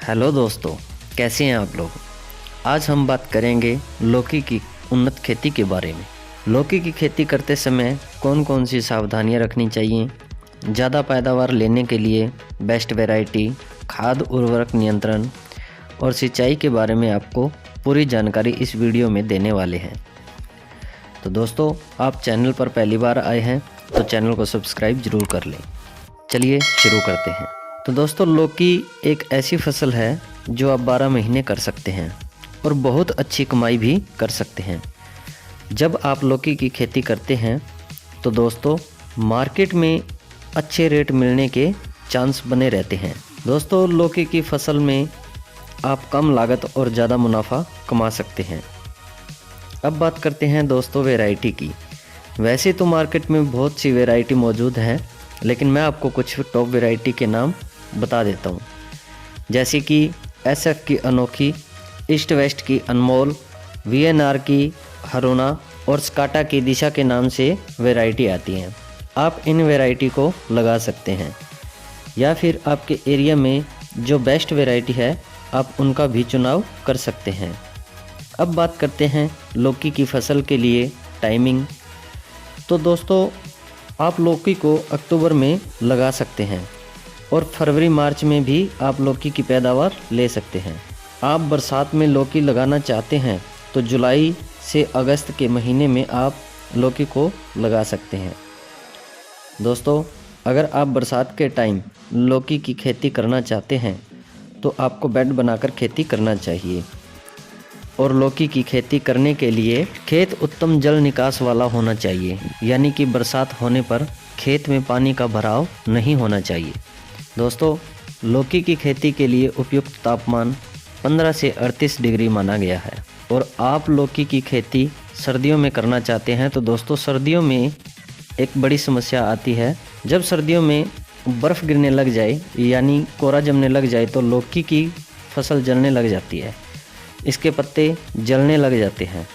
Hello दोस्तों, कैसे हैं आप लोग। आज हम बात करेंगे लौकी की उन्नत खेती के बारे में। लौकी की खेती करते समय कौन कौन सी सावधानियां रखनी चाहिए, ज़्यादा पैदावार लेने के लिए बेस्ट वैरायटी, खाद उर्वरक नियंत्रण और सिंचाई के बारे में आपको पूरी जानकारी इस वीडियो में देने वाले हैं। तो दोस्तों, आप चैनल पर पहली बार आए हैं तो चैनल को सब्सक्राइब जरूर कर लें। चलिए शुरू करते हैं। तो दोस्तों, लौकी एक ऐसी फसल है जो आप 12 महीने कर सकते हैं और बहुत अच्छी कमाई भी कर सकते हैं। जब आप लौकी की खेती करते हैं तो दोस्तों मार्केट में अच्छे रेट मिलने के चांस बने रहते हैं। दोस्तों, लौकी की फसल में आप कम लागत और ज़्यादा मुनाफा कमा सकते हैं। अब बात करते हैं दोस्तों वैरायटी की। वैसे तो मार्केट में बहुत सी वैरायटी मौजूद है, लेकिन मैं आपको कुछ टॉप वैरायटी के नाम बता देता हूँ। जैसे कि SF की अनोखी, ईस्ट वेस्ट की अनमोल, VNR की हरुणा और स्काटा की दिशा के नाम से वैरायटी आती हैं। आप इन वैरायटी को लगा सकते हैं, या फिर आपके एरिया में जो बेस्ट वैरायटी है आप उनका भी चुनाव कर सकते हैं। अब बात करते हैं लौकी की फसल के लिए टाइमिंग। तो दोस्तों, आप लौकी को अक्टूबर में लगा सकते हैं और फरवरी मार्च में भी आप लौकी की पैदावार ले सकते हैं। आप बरसात में लौकी लगाना चाहते हैं तो जुलाई से अगस्त के महीने में आप लौकी को लगा सकते हैं। दोस्तों, अगर आप बरसात के टाइम लौकी की खेती करना चाहते हैं तो आपको बेड बनाकर खेती करना चाहिए। और लौकी की खेती करने के लिए खेत उत्तम जल निकास वाला होना चाहिए, यानी कि बरसात होने पर खेत में पानी का भराव नहीं होना चाहिए। दोस्तों, लौकी की खेती के लिए उपयुक्त तापमान 15 से 38 डिग्री माना गया है। और आप लौकी की खेती सर्दियों में करना चाहते हैं तो दोस्तों सर्दियों में एक बड़ी समस्या आती है। जब सर्दियों में बर्फ़ गिरने लग जाए यानी कोहरा जमने लग जाए तो लौकी की फसल जलने लग जाती है, इसके पत्ते जलने लग जाते हैं।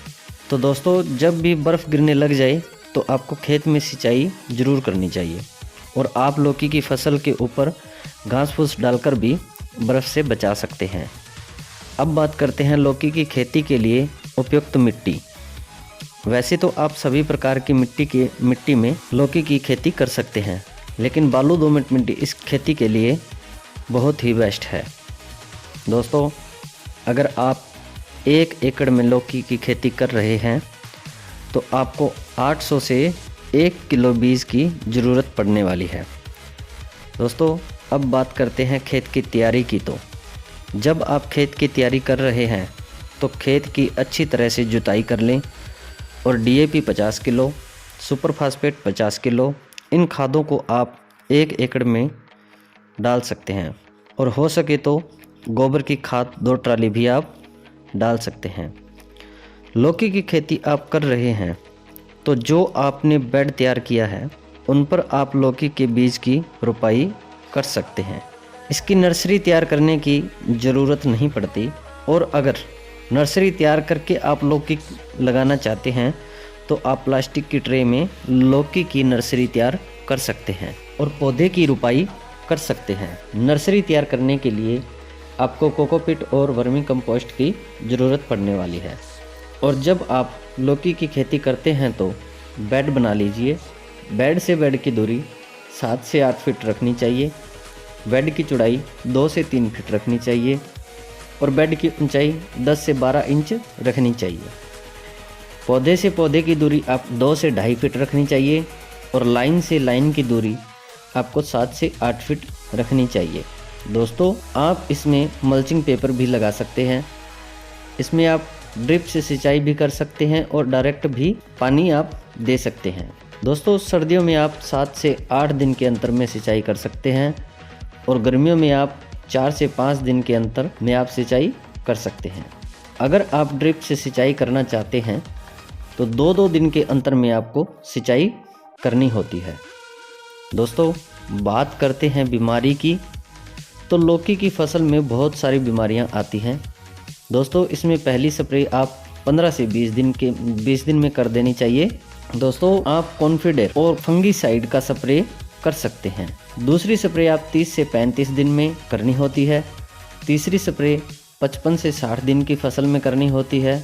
तो दोस्तों, जब भी बर्फ़ गिरने लग जाए तो आपको खेत में सिंचाई ज़रूर करनी चाहिए। और आप लौकी की फसल के ऊपर घास फूस डालकर भी बर्फ़ से बचा सकते हैं। अब बात करते हैं लौकी की खेती के लिए उपयुक्त मिट्टी। वैसे तो आप सभी प्रकार की मिट्टी में लौकी की खेती कर सकते हैं, लेकिन बालू दोमट मिट्टी इस खेती के लिए बहुत ही बेस्ट है। दोस्तों, अगर आप 1 एकड़ में लौकी की खेती कर रहे हैं तो आपको 800 से 1 किलो बीज की ज़रूरत पड़ने वाली है। दोस्तों, अब बात करते हैं खेत की तैयारी की। तो जब आप खेत की तैयारी कर रहे हैं तो खेत की अच्छी तरह से जुताई कर लें और DAP 50 किलो, सुपर फास्फेट 50 किलो, इन खादों को आप 1 एकड़ में डाल सकते हैं। और हो सके तो गोबर की खाद 2 ट्राली भी आप डाल सकते हैं। लौकी की खेती आप कर रहे हैं तो जो आपने बेड तैयार किया है उन पर आप लौकी के बीज की रोपाई कर सकते हैं। इसकी नर्सरी तैयार करने की ज़रूरत नहीं पड़ती। और अगर नर्सरी तैयार करके आप लौकी लगाना चाहते हैं तो आप प्लास्टिक की ट्रे में लौकी की नर्सरी तैयार कर सकते हैं और पौधे की रोपाई कर सकते हैं। नर्सरी तैयार करने के लिए आपको कोकोपीट और वर्मी कंपोस्ट की ज़रूरत पड़ने वाली है। और जब आप लौकी की खेती करते हैं तो बेड बना लीजिए। बेड से बेड की दूरी 7 से 8 फीट रखनी चाहिए। बेड की चौड़ाई 2 से 3 फीट रखनी चाहिए और बेड की ऊंचाई 10 से 12 इंच रखनी चाहिए। पौधे से पौधे की दूरी आप 2 से 2.5 फीट रखनी चाहिए और लाइन से लाइन की दूरी आपको 7 से 8 फीट रखनी चाहिए। दोस्तों, आप इसमें मल्चिंग पेपर भी लगा सकते हैं। इसमें आप ड्रिप से सिंचाई भी कर सकते हैं और डायरेक्ट भी पानी आप दे सकते हैं। दोस्तों, सर्दियों में आप 7 से 8 दिन के अंतर में सिंचाई कर सकते हैं और गर्मियों में आप 4 से 5 दिन के अंतर में आप सिंचाई कर सकते हैं। अगर आप ड्रिप से सिंचाई करना चाहते हैं तो 2-2 दिन के अंतर में आपको सिंचाई करनी होती है। दोस्तों, बात करते हैं बीमारी की। तो लौकी की फसल में बहुत सारी बीमारियां आती हैं। दोस्तों, इसमें पहली स्प्रे आप 15 से 20 दिन में कर देनी चाहिए। दोस्तों, आप कॉन्फिडेंट और फंगीसाइड का स्प्रे कर सकते हैं। दूसरी स्प्रे आप 30 से 35 दिन में करनी होती है। तीसरी स्प्रे 55 से 60 दिन की फसल में करनी होती है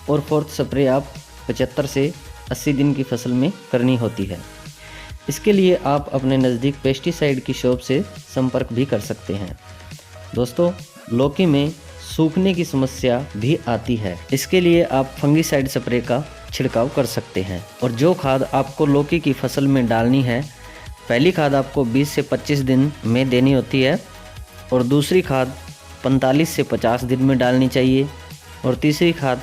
और फोर्थ स्प्रे आप 75 से 80 दिन की फसल में करनी होती है। इसके लिए आप अपने नज़दीक पेस्टिसाइड की शॉप से संपर्क भी कर सकते हैं। दोस्तों, लौकी में सूखने की समस्या भी आती है, इसके लिए आप फंगीसाइड स्प्रे का छिड़काव कर सकते हैं। और जो खाद आपको लौकी की फसल में डालनी है, पहली खाद आपको 20 से 25 दिन में देनी होती है और दूसरी खाद 45 से 50 दिन में डालनी चाहिए और तीसरी खाद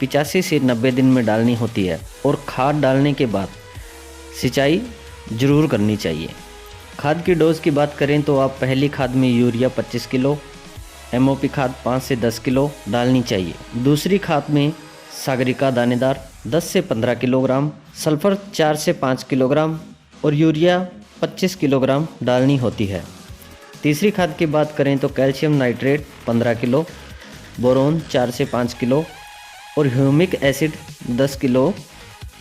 85 से 90 दिन में डालनी होती है। और खाद डालने के बाद सिंचाई जरूर करनी चाहिए। खाद की डोज की बात करें तो आप पहली खाद में यूरिया 25 किलो, एमओपी खाद 5 से 10 किलो डालनी चाहिए। दूसरी खाद में सागरिका दानेदार 10 से 15 किलोग्राम, सल्फर 4 से 5 किलोग्राम और यूरिया 25 किलोग्राम डालनी होती है। तीसरी खाद की बात करें तो कैल्शियम नाइट्रेट 15 किलो, बोरोन 4 से 5 किलो और ह्यूमिक एसिड 10 किलो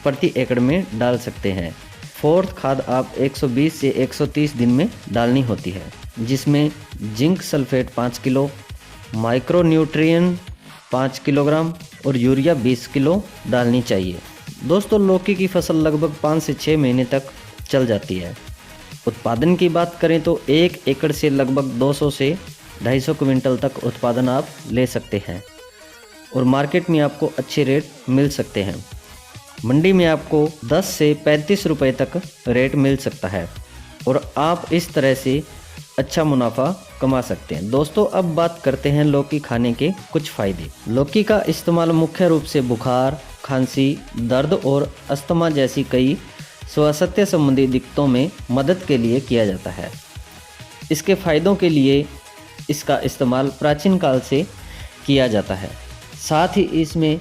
प्रति एकड़ में डाल सकते हैं। फोर्थ खाद आप 120 से 130 दिन में डालनी होती है, जिसमें zinc sulphate 5 kilo, micro nutrient 5 kilogram और यूरिया 20 किलो डालनी चाहिए। दोस्तों, लौकी की फसल लगभग 5 से 6 महीने तक चल जाती है। उत्पादन की बात करें तो 1 एकड़ से लगभग 200 से 250 क्विंटल तक उत्पादन आप ले सकते हैं और मार्केट में आपको अच्छे रेट मिल सकते हैं। मंडी में आपको 10 से 35 रुपए तक रेट मिल सकता है और आप इस तरह से अच्छा मुनाफा कमा सकते हैं। दोस्तों, अब बात करते हैं लौकी खाने के कुछ फ़ायदे। लौकी का इस्तेमाल मुख्य रूप से बुखार, खांसी, दर्द और अस्थमा जैसी कई स्वास्थ्य संबंधी दिक्कतों में मदद के लिए किया जाता है। इसके फ़ायदों के लिए इसका इस्तेमाल प्राचीन काल से किया जाता है। साथ ही इसमें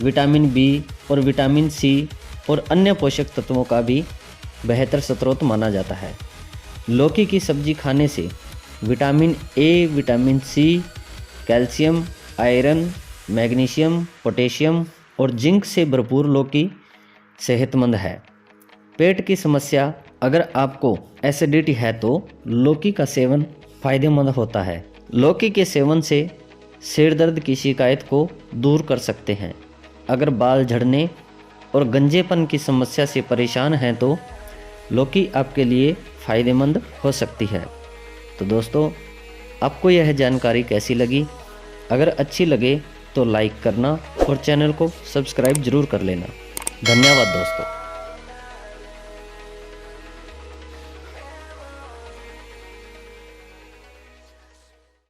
विटामिन बी और विटामिन सी और अन्य पोषक तत्वों का भी बेहतर स्रोत माना जाता है। लौकी की सब्जी खाने से vitamin A, vitamin C, calcium, iron, magnesium, potassium और जिंक से भरपूर लौकी सेहतमंद है। पेट की समस्या, अगर आपको एसिडिटी है तो लौकी का सेवन फायदेमंद होता है। लौकी के सेवन से सिर दर्द की शिकायत को दूर कर सकते हैं। अगर बाल झड़ने और गंजेपन की समस्या से परेशान हैं तो लौकी आपके लिए फ़ायदेमंद हो सकती है। तो दोस्तों, आपको यह जानकारी कैसी लगी? अगर अच्छी लगे तो लाइक करना और चैनल को सब्सक्राइब जरूर कर लेना। धन्यवाद दोस्तों।